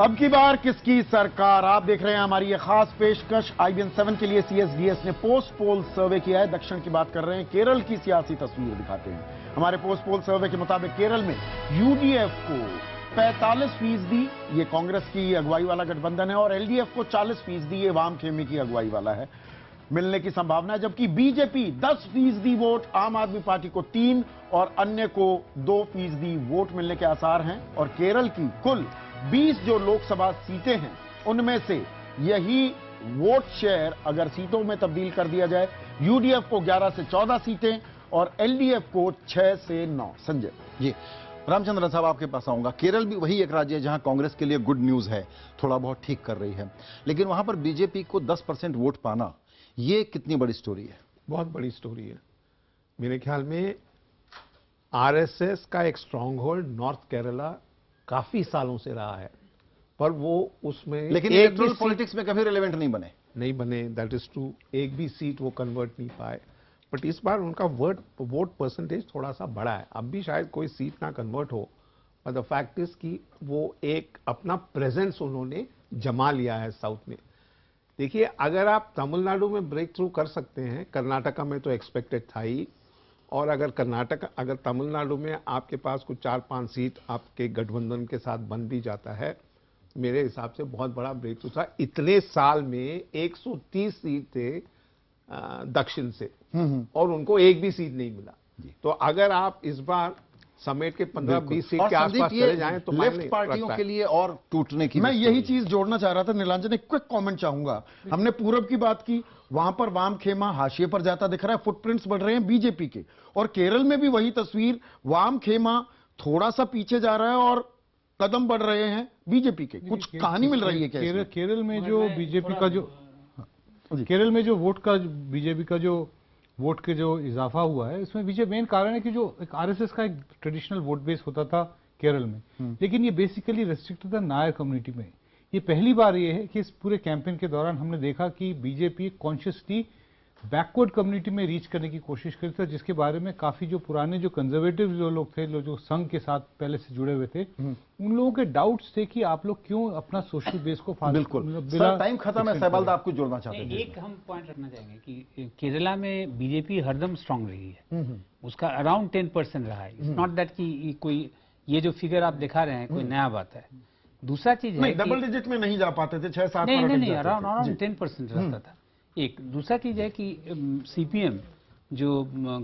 अब की बार किसकी सरकार? आप देख रहे हैं हमारी ये खास पेशकश। IBN 7 के लिए CSDS ने पोस्ट पोल सर्वे किया है। दक्षिण की बात कर रहे हैं, केरल की सियासी तस्वीर दिखाते हैं। हमारे पोस्ट पोल सर्वे के मुताबिक केरल में UDF को 45%, ये कांग्रेस की अगुवाई वाला गठबंधन है, और LDF को 40%, ये वामखेमे की अगुवाई वाला है, मिलने की संभावना है। जबकि बीजेपी 10% वोट, आम आदमी पार्टी को 3 और अन्य को 2% वोट मिलने के आसार हैं। और केरल की कुल 20 जो लोकसभा सीटें हैं, उनमें से यही वोट शेयर अगर सीटों में तब्दील कर दिया जाए, UDF को 11 से 14 सीटें और LDF को 6 से 9। संजय जी, रामचंद्रन साहब आपके पास आऊंगा। केरल भी वही एक राज्य है जहां कांग्रेस के लिए गुड न्यूज है, थोड़ा बहुत ठीक कर रही है, लेकिन वहां पर बीजेपी को 10% वोट पाना, ये कितनी बड़ी स्टोरी है? बहुत बड़ी स्टोरी है। मेरे ख्याल में RSS का एक स्ट्रांग होल्ड नॉर्थ केरला काफी सालों से रहा है, पर वो उसमें लेकिन इलेक्टोरल पॉलिटिक्स में कभी रिलेवेंट नहीं बने। That is true. एक भी सीट वो कन्वर्ट नहीं पाए, बट इस बार उनका वोट परसेंटेज थोड़ा सा बढ़ा है। अब भी शायद कोई सीट ना कन्वर्ट हो, पर द फैक्ट इज कि वो एक अपना प्रेजेंस उन्होंने जमा लिया है साउथ में। देखिए, अगर आप तमिलनाडु में ब्रेक थ्रू कर सकते हैं, कर्नाटका में तो एक्सपेक्टेड था ही, और अगर तमिलनाडु में आपके पास कुछ 4-5 सीट आपके गठबंधन के साथ बन भी जाता है, मेरे हिसाब से बहुत बड़ा ब्रेक थ्रू था। इतने साल में 130 सीट थे दक्षिण से, और उनको एक भी सीट नहीं मिला। तो अगर आप इस बार समेट के 15-20 सीट के आसपास चले जाएं तो लेफ्ट पार्टियों के लिए और टूटने की। मैं यही चीज जोड़ना चाह रहा था। नीलांजन, एक क्विक कमेंट चाहूंगा। हमने पूरब की बात की, वहां पर वाम खेमा हाशिए पर जाता दिख रहा है, फुटप्रिंट्स बढ़ रहे हैं बीजेपी के, और केरल में भी वही तस्वीर, वाम खेमा थोड़ा सा पीछे जा रहा है और कदम बढ़ रहे हैं बीजेपी के। कुछ कहानी मिल रही है क्या? केरल में जो बीजेपी का जो केरल में जो वोट का बीजेपी का जो वोट के जो इजाफा हुआ है, इसमें पीछे मेन कारण है कि जो एक RSS का एक ट्रेडिशनल वोट बेस होता था केरल में, लेकिन ये बेसिकली रेस्ट्रिक्टेड था नायर कम्युनिटी में। ये पहली बार ये है कि इस पूरे कैंपेन के दौरान हमने देखा कि बीजेपी कॉन्शियसली बैकवर्ड कम्युनिटी में रीच करने की कोशिश करी थी, जिसके बारे में काफी जो पुराने जो कंजर्वेटिव जो लोग थे, जो संघ के साथ पहले से जुड़े हुए थे, उन लोगों के डाउट्स थे कि आप लोग क्यों अपना सोशल बेस को बिल्कुल। सर, टाइम खत्म है। सहबाल, आपको जोड़ना चाहते हैं? एक हम पॉइंट रखना चाहेंगे कि केरला में बीजेपी हरदम स्ट्रांग रही है, उसका अराउंड 10% रहा है। इट्स नॉट दैट कि कोई ये जो फिगर आप दिखा रहे हैं कोई नया बात है। दूसरा चीज है, डबल डिजिट में नहीं जा पाते थे, 6-7 नहीं, अराउंड 10% रहता था। एक दूसरा चीज है कि CPM जो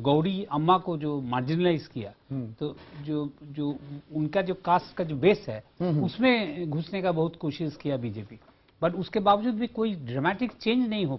गौड़ी अम्मा को जो मार्जिनलाइज किया, तो जो उनका जो कास्ट का जो बेस है, उसमें घुसने का बहुत कोशिश किया बीजेपी, बट उसके बावजूद भी कोई ड्रामेटिक चेंज नहीं हो